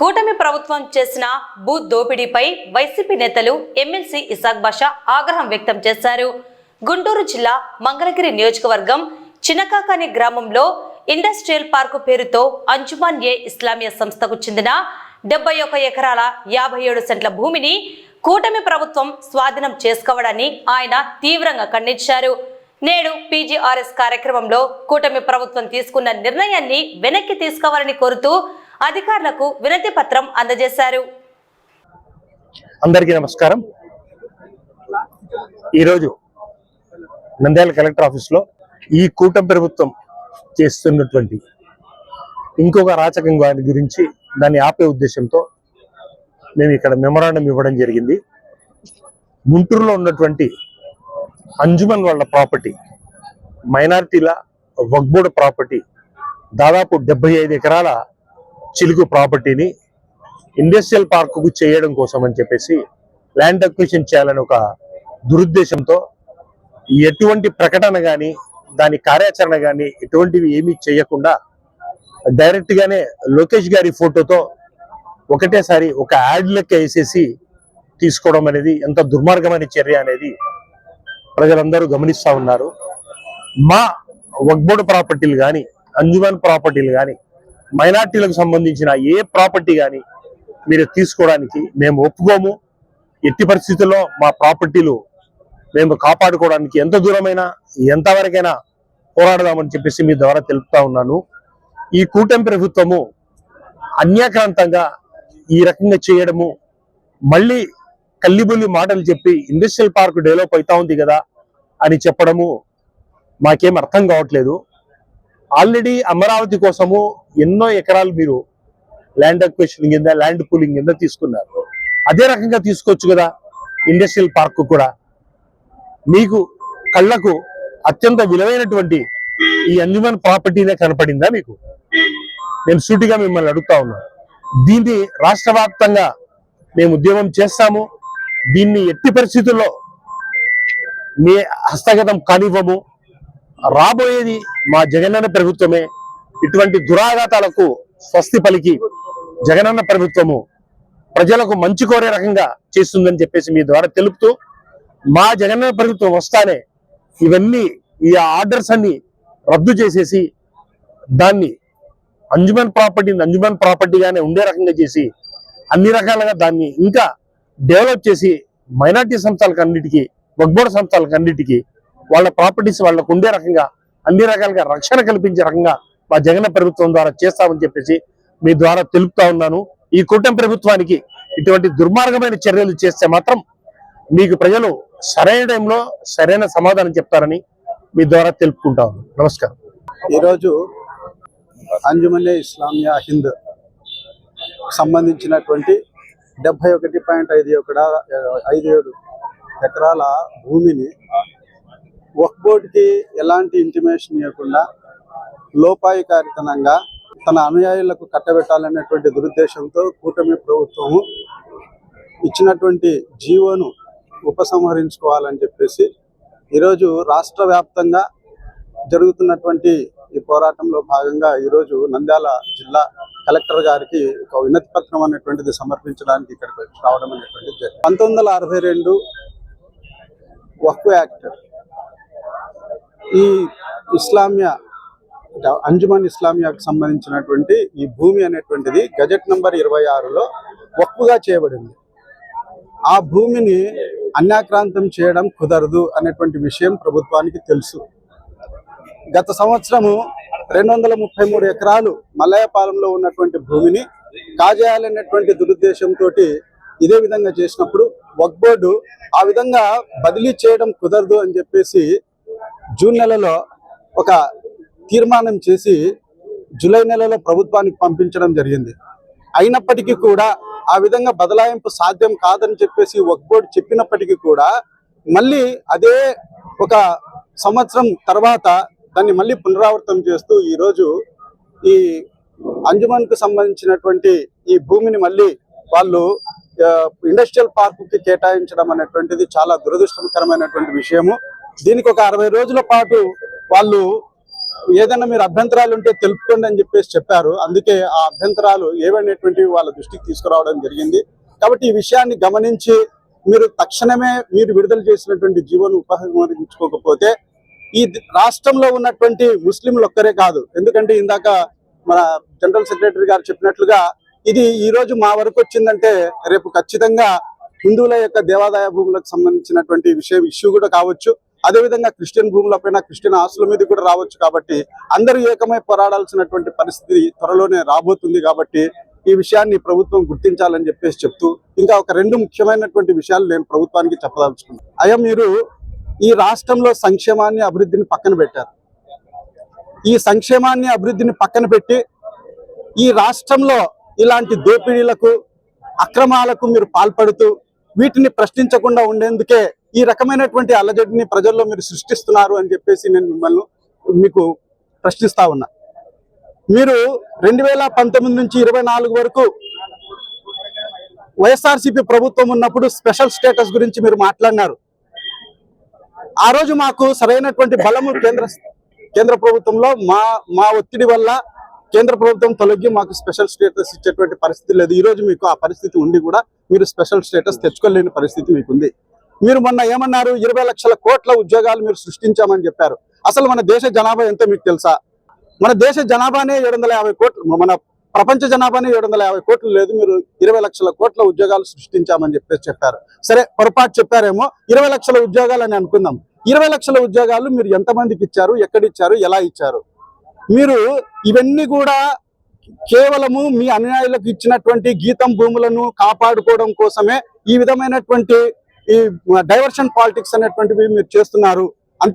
కూటమి ప్రభుత్వం చేసిన భూ దోపిడీపై వైసీపీ నేతలు ఎమ్మెల్సీ ఇసాక్ బాషా ఆగ్రహం వ్యక్తం చేశారు. గుంటూరు జిల్లా మంగళగిరి నియోజకవర్గం చినకాకాని గ్రామంలో ఇండస్ట్రియల్ పార్కు పేరుతో అంజుమాన్ ఏ ఇస్లామియా సంస్థకు చెందిన 71 ఎకరాల 57 సెంట్ల భూమిని కూటమి ప్రభుత్వం స్వాధీనం చేసుకోవడాన్ని ఆయన తీవ్రంగా ఖండించారు. నేడు పీజీఆర్ఎస్ కార్యక్రమంలో కూటమి ప్రభుత్వం తీసుకున్న నిర్ణయాన్ని వెనక్కి తీసుకోవాలని కోరుతూ అధికారులకు వినతి పత్రం అందజేశారు. అందరికీ నమస్కారం. ఈరోజు నంద్యాల కలెక్టర్ ఆఫీస్లో ఈ కూటమి ప్రభుత్వం చేస్తున్నటువంటి ఇంకొక అరాచకం గురించి దాన్ని ఆపే ఉద్దేశంతో మేము ఇక్కడ మెమొరాండం ఇవ్వడం జరిగింది. గుంటూరులో ఉన్నటువంటి అంజుమన్ వాళ్ళ ప్రాపర్టీ, మైనారిటీల వక్ఫ్ బోర్డు ప్రాపర్టీ, దాదాపు 75 ఎకరాల చిలుకు ప్రాపర్టీని ఇండస్ట్రియల్ పార్కుకు చేయడం కోసం అని చెప్పేసి ల్యాండ్ అక్విజిషన్ చేయాలని ఒక దురుద్దేశంతో ఎటువంటి ప్రకటన కానీ దాని కార్యాచరణ కానీ ఎటువంటివి ఏమీ చేయకుండా డైరెక్ట్ గానే లోకేష్ గారి ఫోటోతో ఒకటేసారి ఒక యాడ్ లెక్క వేసేసి తీసుకోవడం అనేది ఎంత దుర్మార్గమైన చర్య అనేది ప్రజలందరూ గమనిస్తూ ఉన్నారు. మా వక్ఫ్ బోర్డు ప్రాపర్టీలు కానీ, అంజుమన్ ప్రాపర్టీలు కానీ, మైనార్టీలకు సంబంధించిన ఏ ప్రాపర్టీ కానీ మీరు తీసుకోవడానికి మేము ఒప్పుకోము. ఎట్టి పరిస్థితుల్లో మా ప్రాపర్టీలు మేము కాపాడుకోవడానికి ఎంత దూరమైనా ఎంతవరకైనా పోరాడదామని చెప్పేసి మీ ద్వారా తెలుపుతా ఉన్నాను. ఈ కూటమి ప్రభుత్వము అన్యాక్రాంతంగా ఈ రకంగా చేయడము, మళ్ళీ కల్లిబుల్లి మాటలు చెప్పి ఇండస్ట్రియల్ పార్క్ డెవలప్ అవుతా ఉంది కదా అని చెప్పడము మాకేం అర్థం కావట్లేదు. ఆల్రెడీ అమరావతి కోసము ఎన్నో ఎకరాలు మీరు ల్యాండ్ అక్విజిషన్ కింద, ల్యాండ్ పూలింగ్ కింద తీసుకున్నారు. అదే రకంగా తీసుకోవచ్చు కదా ఇండస్ట్రియల్ పార్క్ కూడా. మీకు కళ్ళకు అత్యంత విలువైనటువంటి ఈ అంజుమన్ ప్రాపర్టీనే కనపడిందా మీకు? నేను సూటిగా మిమ్మల్ని అడుగుతా ఉన్నాను. దీన్ని రాష్ట్ర వ్యాప్తంగా మేము ఉద్యమం చేస్తాము. దీన్ని ఎట్టి పరిస్థితుల్లో మీ హస్తగతం కానివ్వము. రాబోయేది మా జగనన్న ప్రభుత్వమే. ఇటువంటి దురాఘాతాలకు స్వస్తి పలికి జగనన్న ప్రభుత్వము ప్రజలకు మంచి కోరే రకంగా చేస్తుందని చెప్పేసి మీ ద్వారా తెలుపుతూ, మా జగనన్న ప్రభుత్వం వస్తానే ఇవన్నీ ఈ ఆర్డర్స్ అన్ని రద్దు చేసేసి దాన్ని అంజుమన్ ప్రాపర్టీగానే ఉండే రకంగా చేసి అన్ని రకాలుగా దాన్ని ఇంకా డెవలప్ చేసి మైనార్టీ సంస్థలకు అన్నిటికీ, వక్ఫ్ బోర్డు సంస్థలకు అన్నిటికీ వాళ్ళ ప్రాపర్టీస్ వాళ్ళకు ఉండే రకంగా అన్ని రకాలుగా రక్షణ కల్పించే రకంగా మా జగన్ ప్రభుత్వం ద్వారా చేస్తామని చెప్పేసి మీ ద్వారా తెలుపుతా ఉన్నాను. ఈ కూటమి ప్రభుత్వానికి ఇటువంటి దుర్మార్గమైన చర్యలు చేస్తే మాత్రం మీకు ప్రజలు సరైన టైంలో సరైన సమాధానం చెప్తారని మీ ద్వారా తెలుపుకుంటా ఉన్నాను. నమస్కారం. ఈరోజు అంజుమన్ ఇస్లామియా హింద్ సంబంధించినటువంటి 71.57 ఎకరాల భూమిని వక్ఫ్ బోర్డుకి ఎలాంటి ఇంటిమేషన్ ఇవ్వకుండా లోపాయికారితనంగా తన అనుయాయులకు కట్టబెట్టాలనేటువంటి దురుద్దేశంతో కూటమి ప్రభుత్వము ఇచ్చినటువంటి జీవోను ఉపసంహరించుకోవాలని చెప్పేసి ఈరోజు రాష్ట్ర వ్యాప్తంగా జరుగుతున్నటువంటి ఈ పోరాటంలో భాగంగా ఈరోజు నంద్యాల జిల్లా కలెక్టర్ గారికి ఒక వినతి పత్రం అనేటువంటిది సమర్పించడానికి ఇక్కడికి రావడం అనేటువంటిది 1962 వక్ఫ్ యాక్ట్ ఈ ఇస్లామియా అంజుమన్ ఇస్లామియాకు సంబంధించినటువంటి ఈ భూమి అనేటువంటిది గజెట్ నంబర్ 26లో వక్ఫ్గా చేయబడింది. ఆ భూమిని అన్యాక్రాంతం చేయడం కుదరదు అనేటువంటి విషయం ప్రభుత్వానికి తెలుసు. గత సంవత్సరము 233 ఎకరాలు మల్లయ్యపాలెంలో ఉన్నటువంటి భూమిని కాజేయాలనేటువంటి దురుద్దేశంతో ఇదే విధంగా చేసినప్పుడు వక్ఫ్ బోర్డు ఆ విధంగా బదిలీ చేయడం కుదరదు అని చెప్పేసి జూన్ నెలలో ఒక తీర్మానం చేసి జూలై నెలలో ప్రభుత్వానికి పంపించడం జరిగింది. అయినప్పటికీ కూడా ఆ విధంగా బదలాయింపు సాధ్యం కాదని చెప్పేసి వక్ఫ్ బోర్డు చెప్పినప్పటికీ కూడా మళ్ళీ అదే ఒక సంవత్సరం తర్వాత దాన్ని మళ్ళీ పునరావృతం చేస్తూ ఈరోజు ఈ అంజుమన్కు సంబంధించినటువంటి ఈ భూమిని మళ్ళీ వాళ్ళు ఇండస్ట్రియల్ పార్కుకి కేటాయించడం అనేటువంటిది చాలా దురదృష్టకరమైనటువంటి విషయము. దీనికి ఒక 60 రోజుల పాటు వాళ్ళు ఏదైనా మీరు అభ్యంతరాలు ఉంటే తెలుపుకోండి అని చెప్పేసి చెప్పారు. అందుకే ఆ అభ్యంతరాలు ఏవనేటువంటివి వాళ్ళ దృష్టికి తీసుకురావడం జరిగింది. కాబట్టి ఈ విషయాన్ని గమనించి మీరు తక్షణమే మీరు విడుదల చేసినటువంటి జీవోను ఉపసంహరించుకోకపోతే ఈ రాష్ట్రంలో ఉన్నటువంటి ముస్లింలు ఒక్కరే కాదు, ఎందుకంటే ఇందాక మన జనరల్ సెక్రటరీ గారు చెప్పినట్లుగా ఇది ఈ రోజు మా వరకు వచ్చిందంటే రేపు ఖచ్చితంగా హిందువుల యొక్క దేవాదాయ భూములకు సంబంధించినటువంటి ఇష్యూ కూడా కావచ్చు. అదేవిధంగా క్రిస్టియన్ భూములపైన, క్రిస్టియన్ ఆస్తుల మీద కూడా రావచ్చు. కాబట్టి అందరూ ఏకమై పోరాడాల్సినటువంటి పరిస్థితి త్వరలోనే రాబోతుంది. కాబట్టి ఈ విషయాన్ని ప్రభుత్వం గుర్తించాలని చెప్పేసి చెప్తూ ఇంకా ఒక 2 ముఖ్యమైనటువంటి విషయాలు నేను ప్రభుత్వానికి చెప్పదలుచుకున్నాను. అయ్యా, మీరు ఈ రాష్ట్రంలో సంక్షేమాన్ని, అభివృద్ధిని పక్కన పెట్టారు. ఈ సంక్షేమాన్ని, అభివృద్ధిని పక్కన పెట్టి ఈ రాష్ట్రంలో ఇలాంటి దోపిడీలకు, అక్రమాలకు మీరు పాల్పడుతూ వీటిని ప్రశ్నించకుండా ఉండేందుకే ఈ రకమైనటువంటి అలజడిని ప్రజల్లో మీరు సృష్టిస్తున్నారు అని చెప్పేసి నేను మీకు ప్రశ్నిస్తా ఉన్నా. మీరు 2019 నుంచి 24 వరకు వైఎస్ఆర్సీపీ ప్రభుత్వం ఉన్నప్పుడు స్పెషల్ స్టేటస్ గురించి మీరు మాట్లాడినారు. ఆ రోజు మాకు సరైనటువంటి బలము కేంద్ర ప్రభుత్వంలో మా ఒత్తిడి వల్ల కేంద్ర ప్రభుత్వం తొలగి మాకు స్పెషల్ స్టేటస్ ఇచ్చేటువంటి పరిస్థితి లేదు. ఈ రోజు మీకు ఆ పరిస్థితి ఉండి కూడా మీరు స్పెషల్ స్టేటస్ తెచ్చుకోలేని పరిస్థితి మీకుంది. మీరు మొన్న ఏమన్నారు, 20 లక్షల కోట్ల ఉద్యోగాలు మీరు సృష్టించామని చెప్పారు. అసలు మన దేశ జనాభా ఎంతో మీకు తెలుసా? మన దేశ జనాభానే 750 కోట్లు, మన ప్రపంచ జనాభానే 750 కోట్లు లేదు. మీరు 20 లక్షల కోట్ల ఉద్యోగాలు సృష్టించామని చెప్పేసి చెప్పారు. సరే, పొరపాటు చెప్పారేమో, 20 లక్షల ఉద్యోగాలు అని అనుకుందాం. 20 లక్షల ఉద్యోగాలు మీరు ఎంతమందికి ఇచ్చారు, ఎక్కడిచ్చారు, ఎలా ఇచ్చారు? మీరు ఇవన్నీ కూడా కేవలము మీ అనుయాయులకు ఇచ్చినటువంటి గీతం భూములను కాపాడుకోవడం కోసమే ఈ విధమైనటువంటి ఈ డైవర్షన్ పాలిటిక్స్ అనేటువంటివి మీరు చేస్తున్నారు.